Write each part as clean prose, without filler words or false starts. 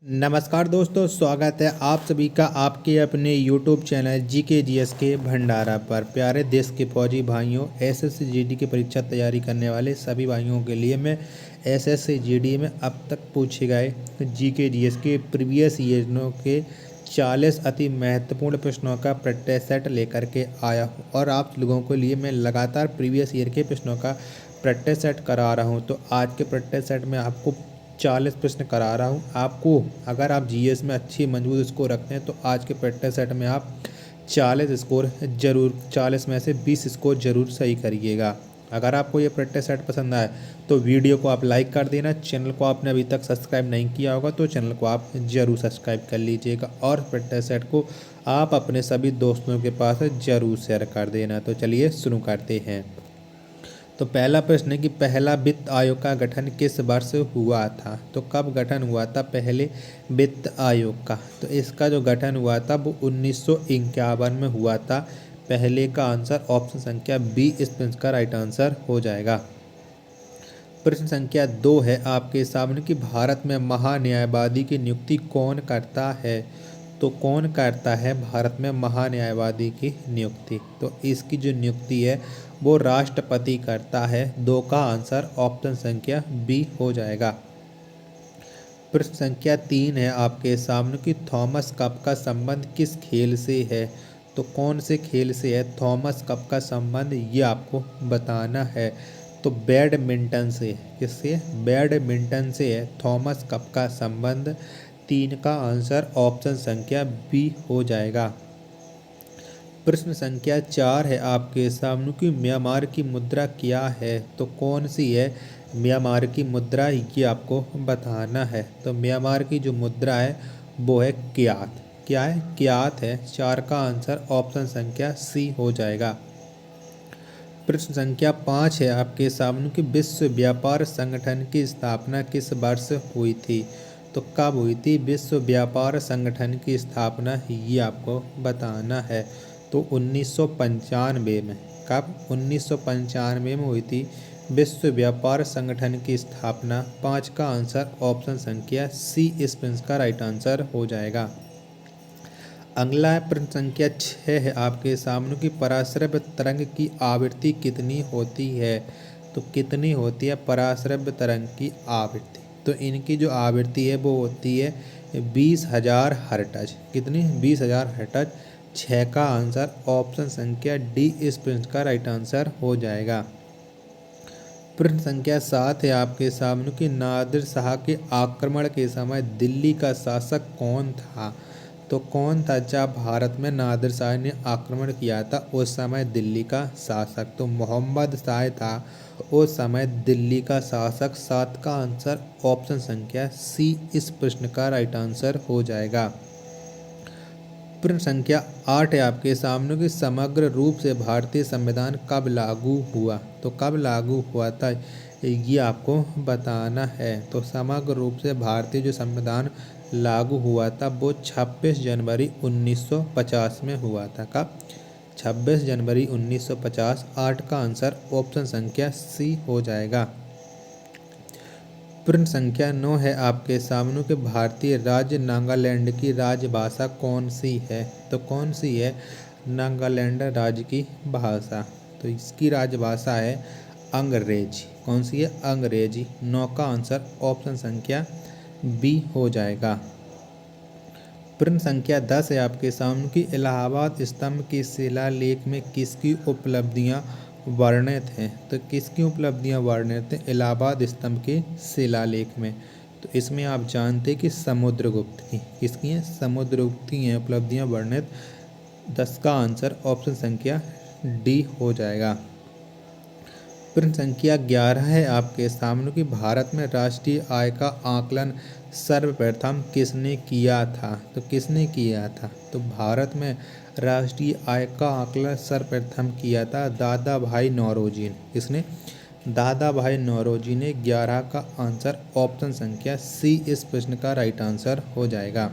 नमस्कार दोस्तों, स्वागत है आप सभी का आपके अपने YouTube चैनल जीके जीएस के भंडारा पर। प्यारे देश के फौजी भाइयों, एसएससी जीडी की परीक्षा तैयारी करने वाले सभी भाइयों के लिए मैं एसएससी जीडी में अब तक पूछे गए जीके जीएस के प्रीवियस ईयरों के 40 अति महत्वपूर्ण प्रश्नों का प्रैक्टिस सेट लेकर के आया हूँ और आप लोगों के लिए मैं लगातार प्रीवियस ईयर के प्रश्नों का प्रैक्टिस सेट करा रहा हूँ। तो आज के प्रैक्टिस सेट में आपको 40 प्रश्न करा रहा हूँ। आपको अगर आप जीएस में अच्छी मजबूत स्कोर रखते हैं तो आज के प्रैक्टिस सेट में आप 40 में से 20 स्कोर जरूर सही करिएगा। अगर आपको ये प्रैक्टिस सेट पसंद आए तो वीडियो को आप लाइक कर देना। चैनल को आपने अभी तक सब्सक्राइब नहीं किया होगा तो चैनल को आप ज़रूर सब्सक्राइब कर लीजिएगा और प्रैक्टिस सेट को आप अपने सभी दोस्तों के पास ज़रूर शेयर कर देना। तो चलिए शुरू करते हैं। तो पहला प्रश्न है कि पहला वित्त आयोग का गठन किस वर्ष हुआ था। तो कब गठन हुआ था पहले वित्त आयोग का? तो इसका जो गठन हुआ था वो 1951 में हुआ था। पहले का आंसर ऑप्शन संख्या बी इस प्रश्न का राइट आंसर हो जाएगा। प्रश्न संख्या 2 है आपके सामने कि भारत में महान्यायवादी की नियुक्ति कौन करता है। तो कौन करता है भारत में महान्यायवादी की नियुक्ति? तो इसकी जो नियुक्ति है वो राष्ट्रपति करता है। 2 का आंसर ऑप्शन संख्या बी हो जाएगा। प्रश्न संख्या 3 है आपके सामने कि थॉमस कप का संबंध किस खेल से है। तो कौन से खेल से है थॉमस कप का संबंध, ये आपको बताना है। तो बैडमिंटन से। किससे? बैडमिंटन से है थॉमस कप का संबंध। 3 का आंसर ऑप्शन संख्या बी हो जाएगा। प्रश्न संख्या 4 है आपके सामने कि म्यांमार की मुद्रा क्या है। तो कौन सी है म्यांमार की मुद्रा, ये आपको बताना है। तो म्यांमार की जो मुद्रा है वो है क्यात। क्या है? क्यात है। 4 का आंसर ऑप्शन संख्या सी हो जाएगा। प्रश्न संख्या 5 है आपके सामने कि विश्व व्यापार संगठन की स्थापना किस वर्ष हुई थी। तो कब हुई थी विश्व व्यापार संगठन की स्थापना, ये आपको बताना है। तो 1995 में। कब? 1995 में हुई थी विश्व व्यापार संगठन की स्थापना। 5 का आंसर ऑप्शन संख्या सी इस प्रश्न का राइट आंसर हो जाएगा। अगला प्रश्न संख्या 6 है आपके सामने की पराश्रव्य तरंग की आवृत्ति कितनी होती है। तो कितनी होती है पराश्रव्य तरंग की आवृत्ति? तो इनकी जो आवृत्ति है वो होती है 20,000 हर्ट्ज। कितनी? 20,000 हर्ट्ज। 6 का आंसर ऑप्शन संख्या डी इस प्रश्न का राइट आंसर हो जाएगा। प्रश्न संख्या 7 है आपके सामने कि नादिर शाह के आक्रमण के समय दिल्ली का शासक कौन था। तो कौन था जब भारत में नादिर शाह ने आक्रमण किया था उस समय दिल्ली का शासक? तो मोहम्मद शाह था उस समय दिल्ली का शासक। 7 का आंसर ऑप्शन संख्या सी इस प्रश्न का राइट आंसर हो जाएगा। प्रश्न संख्या 8 है आपके सामने कि समग्र रूप से भारतीय संविधान कब लागू हुआ। तो कब लागू हुआ था ये आपको बताना है। तो समग्र रूप से भारतीय जो संविधान लागू हुआ था वो 26 जनवरी 1950 में हुआ था। कब? 26 जनवरी 1950। 8 का आंसर ऑप्शन संख्या सी हो जाएगा। प्रश्न संख्या 9 है आपके सामने कि भारतीय राज्य नागालैंड की राजभाषा कौन सी है। तो कौन सी है नागालैंड राज्य की भाषा? तो इसकी राजभाषा है अंग्रेजी। कौन सी है? अंग्रेजी। 9 का आंसर ऑप्शन संख्या बी हो जाएगा। प्रश्न संख्या 10 है आपके सामने कि इलाहाबाद स्तंभ के शिलालेख में किसकी उपलब्धियां वर्णित हैं। तो किसकी उपलब्धियां वर्णित हैं इलाहाबाद स्तंभ के शिलालेख में? तो इसमें आप जानते हैं कि समुद्रगुप्त की। किसकी हैं? समुद्रगुप्त की हैं उपलब्धियां वर्णित। 10 का आंसर ऑप्शन संख्या डी हो जाएगा। प्रश्न संख्या 11 है आपके सामने कि भारत में राष्ट्रीय आय का आकलन सर्वप्रथम किसने किया था। तो किसने किया था? तो भारत में राष्ट्रीय आय का आकलन सर्वप्रथम किया था दादा भाई नौरोजी ने। किसने? दादा भाई नौरोजी ने। 11 का आंसर ऑप्शन संख्या सी इस प्रश्न का राइट आंसर हो जाएगा।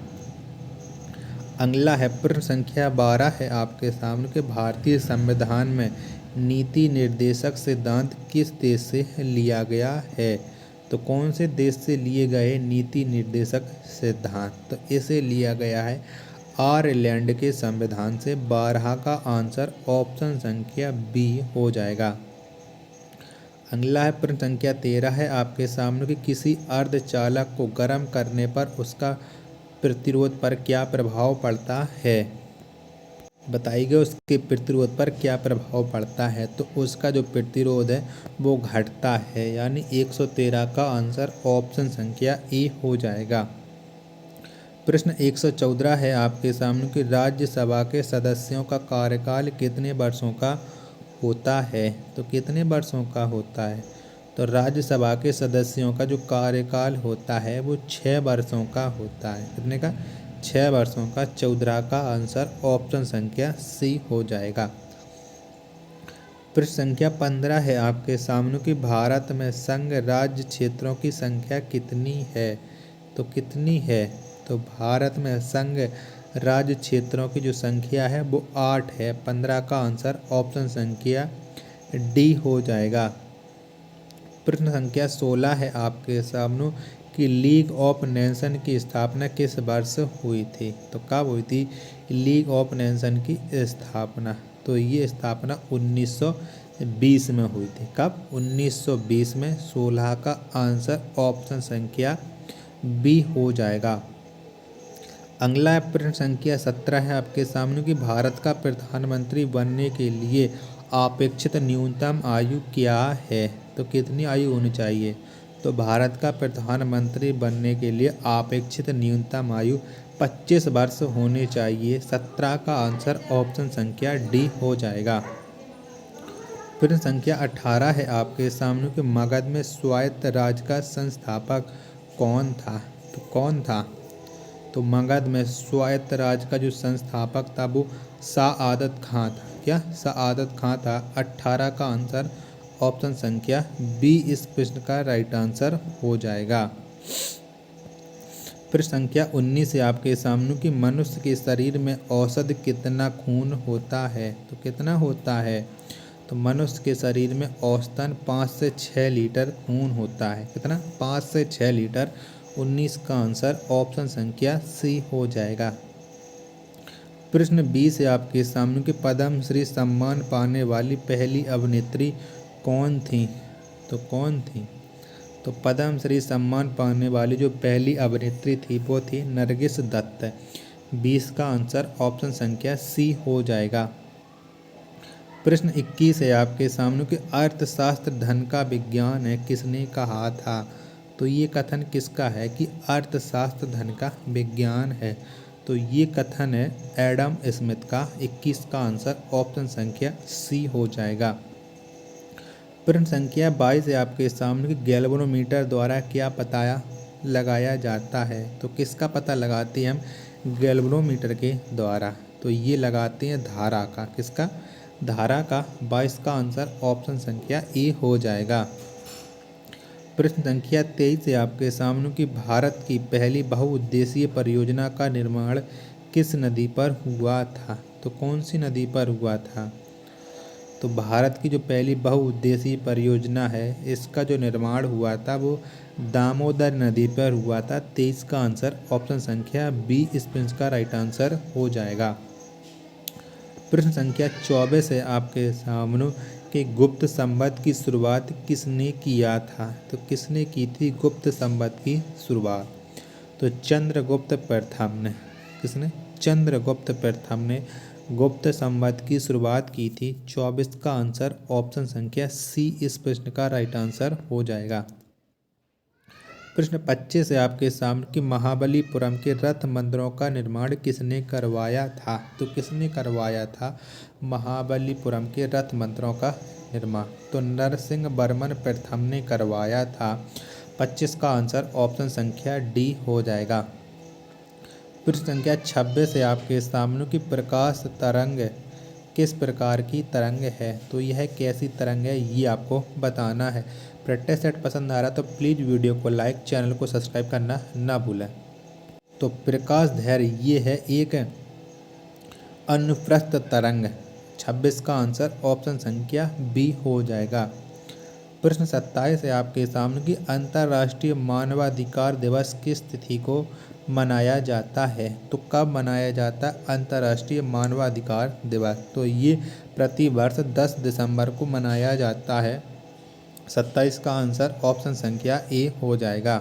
अगला है प्रश्न संख्या 12 है आपके सामने कि भारतीय संविधान में नीति निर्देशक सिद्धांत किस देश से लिया गया है। तो कौन से देश से लिए गए नीति निर्देशक सिद्धांत? तो इसे लिया गया है आयरलैंड के संविधान से। 12 का आंसर ऑप्शन संख्या बी हो जाएगा। अगला है प्रश्न संख्या 13 है आपके सामने कि किसी अर्धचालक को गर्म करने पर उसका प्रतिरोध पर क्या प्रभाव पड़ता है? बताइए उसके प्रतिरोध पर क्या प्रभाव पड़ता है। तो उसका जो प्रतिरोध है वो घटता है, यानी 113 का आंसर ऑप्शन संख्या ए हो जाएगा। प्रश्न 114 है आपके सामने कि राज्यसभा के सदस्यों का कार्यकाल कितने वर्षों का होता है? तो कितने वर्षों का होता है? तो राज्यसभा के सदस्यों का जो कार्यकाल होता है वो 6 वर्षों का होता है। कितने का? 6 वर्षों का। 14 का आंसर ऑप्शन संख्या सी हो जाएगा। प्रश्न संख्या 15 है आपके सामने कि भारत में संघ राज्य क्षेत्रों की संख्या कितनी है? तो कितनी है? तो भारत में संघ राज्य क्षेत्रों की जो संख्या है वो 8 है। 15 का आंसर ऑप्शन संख्या डी हो जाएगा। प्रश्न संख्या 16 है आपके सामने कि लीग ऑफ नेशन की स्थापना किस वर्ष हुई थी? तो कब हुई थी लीग ऑफ नेशन की स्थापना? तो ये स्थापना 1920 में हुई थी। कब? 1920 में। 16 का आंसर ऑप्शन संख्या बी हो जाएगा। अगला प्रश्न संख्या 17 है आपके सामने कि भारत का प्रधानमंत्री बनने के लिए अपेक्षित न्यूनतम आयु क्या है? तो कितनी आयु होनी चाहिए? तो भारत का प्रधानमंत्री बनने के लिए अपेक्षित न्यूनतम आयु 25 वर्ष होनी चाहिए। 17 का आंसर ऑप्शन संख्या डी हो जाएगा। प्रश्न संख्या 18 है आपके सामने कि मगध में स्वायत्त राज्य का संस्थापक कौन था? तो कौन था? तो मगध में स्वायत्त राज्य का जो संस्थापक था वो सआदत खां था। क्या? सआदत खां था। 18 का आंसर ऑप्शन संख्या बी इस प्रश्न का राइट आंसर हो जाएगा। प्रश्न संख्या 19 है आपके सामने कि मनुष्य के शरीर में औसत कितना खून होता है? तो कितना होता है? तो मनुष्य के शरीर में औसतन 5 से 6 लीटर खून होता है। कितना? 5 से 6 लीटर। 19 का आंसर ऑप्शन संख्या सी हो जाएगा। प्रश्न 20 है आपके सामने कि पद्म श्री सम्मान पाने वाली पहली अभिनेत्री कौन थी? तो कौन थी? तो पद्म श्री सम्मान पाने वाली जो पहली अभिनेत्री थी वो थी नरगिस दत्त। 20 का आंसर ऑप्शन संख्या सी हो जाएगा। प्रश्न 21 है आपके सामने कि अर्थशास्त्र धन का विज्ञान है किसने कहा था? तो ये कथन किसका है कि अर्थशास्त्र धन का विज्ञान है? तो ये कथन है एडम स्मिथ का। 21 का आंसर ऑप्शन संख्या सी हो जाएगा। प्रश्न संख्या 22 है आपके सामने कि गैल्वेनोमीटर द्वारा क्या पता लगाया जाता है? तो किसका पता लगाते हैं हम गैल्वेनोमीटर के द्वारा? तो ये लगाते हैं धारा का। किसका? धारा का। 22 का आंसर ऑप्शन संख्या ए हो जाएगा। प्रश्न संख्या 23 है आपके सामने कि भारत की पहली बहुउद्देशीय परियोजना का निर्माण किस नदी पर हुआ था? तो कौन सी नदी पर हुआ था? तो भारत की जो पहली बहुउद्देशीय परियोजना है इसका जो निर्माण हुआ था वो दामोदर नदी पर हुआ था। 23 का आंसर ऑप्शन संख्या बी इस प्रश्न का राइट आंसर हो जाएगा। प्रश्न संख्या 24 है आपके सामने कि गुप्त संवत की शुरुआत किसने किया था? तो किसने की थी गुप्त संवत की शुरुआत? तो चंद्रगुप्त प्रथम ने। किसने? चंद्रगुप्त प्रथम ने गुप्त संवत की शुरुआत की थी। 24 का आंसर ऑप्शन संख्या सी इस प्रश्न का राइट आंसर हो जाएगा। प्रश्न 25 है आपके सामने कि महाबलीपुरम के रथ मंदिरों का निर्माण किसने करवाया था? तो किसने करवाया था महाबलीपुरम के रथ मंदिरों का निर्माण? तो नरसिंह वर्मन प्रथम ने करवाया था। 25 का आंसर ऑप्शन संख्या डी हो जाएगा। प्रश्न संख्या 26 है आपके सामने कि प्रकाश तरंग किस प्रकार की तरंग है? तो यह कैसी तरंग है ये आपको बताना है। प्रैक्टिस सेट पसंद आ रहा तो प्लीज़ वीडियो को लाइक, चैनल को सब्सक्राइब करना ना भूलें। तो प्रकाश धैर्य ये है एक अनुप्रस्थ तरंग। 26 का आंसर ऑप्शन संख्या बी हो जाएगा। प्रश्न 27 है आपके सामने कि अंतर्राष्ट्रीय मानवाधिकार दिवस किस तिथि को मनाया जाता है। तो कब मनाया जाता है अंतर्राष्ट्रीय मानवाधिकार दिवस? तो ये प्रतिवर्ष 10 दिसंबर को मनाया जाता है। 27 का आंसर ऑप्शन संख्या ए हो जाएगा।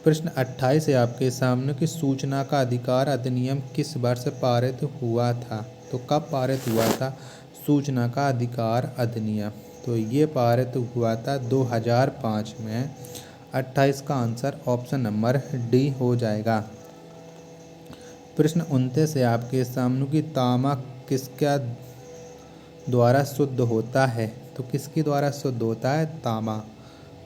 प्रश्न 28 है आपके सामने कि सूचना का अधिकार अधिनियम किस वर्ष पारित हुआ था। तो कब पारित हुआ था सूचना का अधिकार अधिनियम? तो ये पारित हुआ था 2005 में। 28 का आंसर ऑप्शन नंबर डी हो जाएगा। प्रश्न 29 है आपके सामने कि तांबा किसका द्वारा शुद्ध होता है। तो किसके द्वारा शुद्ध होता है तांबा?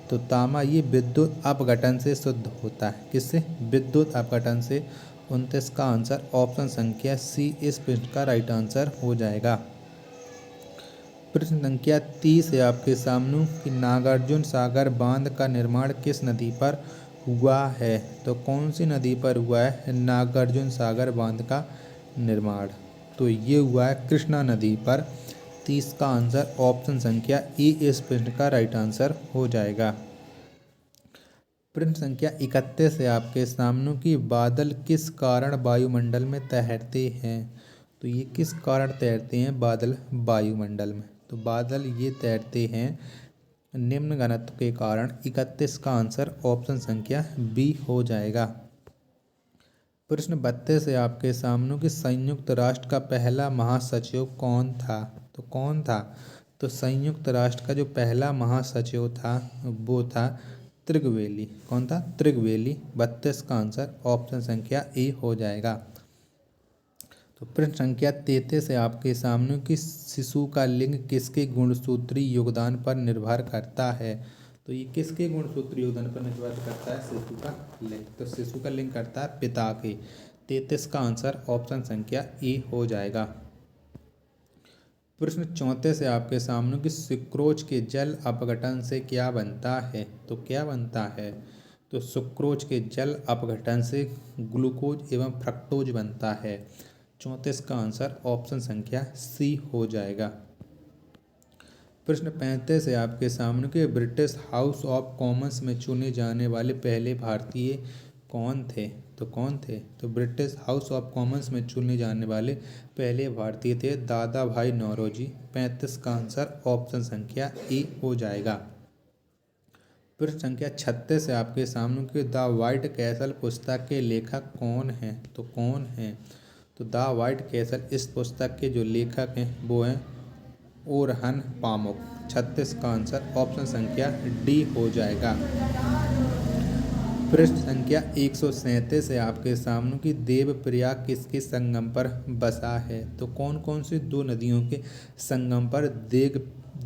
तो तांबा ये विद्युत अपघटन से शुद्ध होता है। किससे? विद्युत अपघटन से। 29 का आंसर ऑप्शन संख्या सी इस प्रश्न का राइट आंसर हो जाएगा। प्रश्न संख्या 30 है आपके सामने कि नागार्जुन सागर बांध का निर्माण किस नदी पर हुआ है। तो कौन सी नदी पर हुआ है नागार्जुन सागर बांध का निर्माण? तो ये हुआ है कृष्णा नदी पर। 30 का आंसर ऑप्शन संख्या ई इस प्रश्न का राइट आंसर हो जाएगा। प्रश्न संख्या 31 है आपके सामने कि बादल किस कारण वायुमंडल में तैरते हैं। तो ये किस कारण तैरते हैं बादल वायुमंडल में? तो बादल ये तैरते हैं निम्न घनत्व के कारण। 31 का आंसर ऑप्शन संख्या बी हो जाएगा। प्रश्न 32 है आपके सामने कि संयुक्त राष्ट्र का पहला महासचिव कौन था। तो कौन था? तो संयुक्त राष्ट्र का जो पहला महासचिव था वो था त्रिगवेली। कौन था? त्रिगवेली। 32 का आंसर ऑप्शन संख्या ए हो जाएगा। तो प्रश्न संख्या 33 है आपके सामने कि शिशु का लिंग किसके गुणसूत्री योगदान पर निर्भर करता है। तो ये किसके गुणसूत्री योगदान पर निर्भर करता है शिशु का लिंग? तो शिशु का लिंग करता है पिता के। 33 का आंसर ऑप्शन संख्या ए हो जाएगा। प्रश्न 34 है आपके सामने कि सुक्रोज के जल अपघटन से क्या बनता है। तो क्या बनता है? तो सुक्रोज के जल अपघटन से ग्लूकोज एवं फ्रक्टोज बनता है। 34 का आंसर ऑप्शन संख्या सी हो जाएगा। प्रश्न 35 है आपके सामने कि ब्रिटिश हाउस ऑफ कॉमन्स में चुने जाने वाले पहले भारतीय कौन थे। तो कौन थे? तो ब्रिटिश हाउस ऑफ कॉमन्स में चुने जाने वाले पहले भारतीय थे दादा भाई नौरोजी। 35 का आंसर ऑप्शन संख्या ए हो जाएगा। प्रश्न संख्या 36 है आपके सामने कि द व्हाइट कैसल पुस्तक के लेखक कौन हैं। तो कौन हैं? तो द व्हाइट कैसल इस पुस्तक के जो लेखक हैं वो हैं ओरहन पामुक। 36 का आंसर ऑप्शन संख्या डी हो जाएगा। प्रश्न संख्या 137 है आपके सामने कि देवप्रयाग किसके संगम पर बसा है। तो कौन कौन सी दो नदियों के संगम पर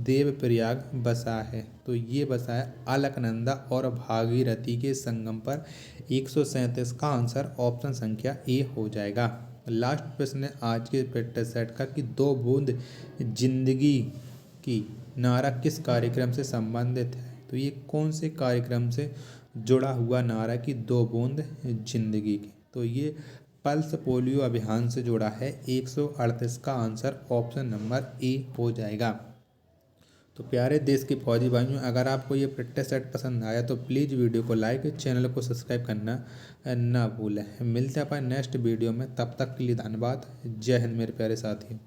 देवप्रयाग बसा है। तो ये बसा है अलकनंदा और भागीरथी के संगम पर। 137 का आंसर ऑप्शन संख्या ए हो जाएगा। लास्ट प्रश्न है आज के प्रैक्टिस सेट का कि दो बूंद जिंदगी की नारा किस कार्यक्रम से संबंधित है। तो ये कौन से कार्यक्रम से जुड़ा हुआ नारा कि दो बूंद जिंदगी की? तो ये पल्स पोलियो अभियान से जुड़ा है। 138 का आंसर ऑप्शन नंबर ए हो जाएगा। तो प्यारे देश के फौजी भाइयों, अगर आपको ये प्रैक्टिस सेट पसंद आया तो प्लीज़ वीडियो को लाइक, चैनल को सब्सक्राइब करना ना भूलें। मिलते हैं अपन नेक्स्ट वीडियो में, तब तक के लिए धन्यवाद। जय हिंद मेरे प्यारे साथियों।